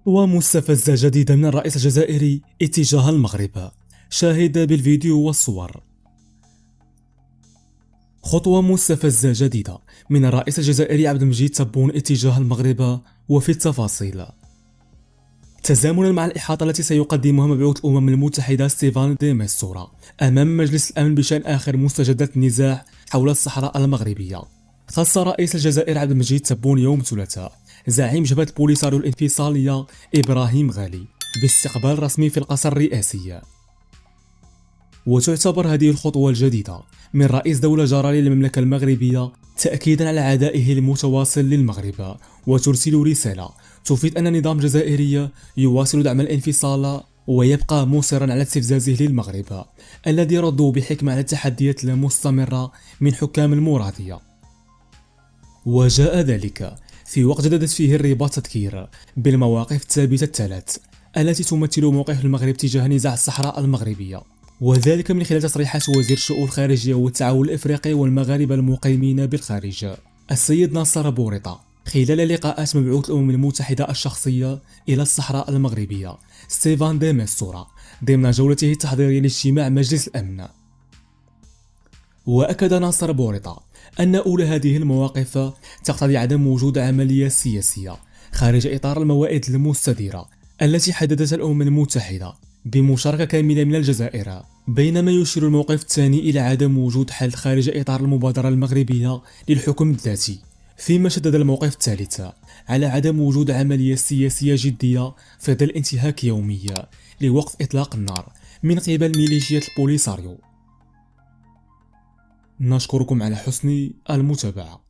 خطوة مستفزة جديدة من الرئيس الجزائري اتجاه المغرب. شاهد بالفيديو والصور. خطوة مستفزة جديدة من الرئيس الجزائري عبد المجيد تبون اتجاه المغرب، وفي التفاصيل. تزامنا مع الإحاطة التي سيقدمها مبعوث الأمم المتحدة ستيفان دي ميستورا أمام مجلس الأمن بشأن آخر مستجدات النزاع حول الصحراء المغربية، خص رئيس الجزائر عبد المجيد تبون يوم الثلاثاء زعيم جبهة البوليساريو الانفصالية إبراهيم غالي باستقبال رسمي في القصر الرئاسي. وتعتبر هذه الخطوة الجديدة من رئيس دولة جارة للمملكة المغربية تأكيدا على عدائه المتواصل للمغرب، وترسل رسالة تفيد أن النظام الجزائري يواصل دعم الانفصال ويبقى مصرا على استفزازه للمغرب الذي ردوا بحكمة على التحديات المستمرة من حكام المرادية. وجاء ذلك في وقت جددت فيه الرباط تذكير بالمواقف الثابتة الثلاث التي تمثل موقف المغرب تجاه نزاع الصحراء المغربية، وذلك من خلال تصريحات وزير الشؤون الخارجية والتعاون الإفريقي والمغاربة المقيمين بالخارج السيد ناصر بوريطة خلال لقاءات مبعوث الأمم المتحدة الشخصية إلى الصحراء المغربية ستيفان دي ميستورا ضمن جولته التحضيرية لاجتماع مجلس الأمن. وأكد ناصر بوريطة أن أولى هذه المواقف تقتضي عدم وجود عملية سياسية خارج إطار الموائد المستديرة التي حددتها الأمم المتحدة بمشاركة كاملة من الجزائر، بينما يشير الموقف الثاني إلى عدم وجود حل خارج إطار المبادرة المغربية للحكم الذاتي، فيما شدد الموقف الثالث على عدم وجود عملية سياسية جدية في ظل انتهاك يومي لوقف إطلاق النار من قبل ميليشيات البوليساريو. نشكركم على حسن المتابعة.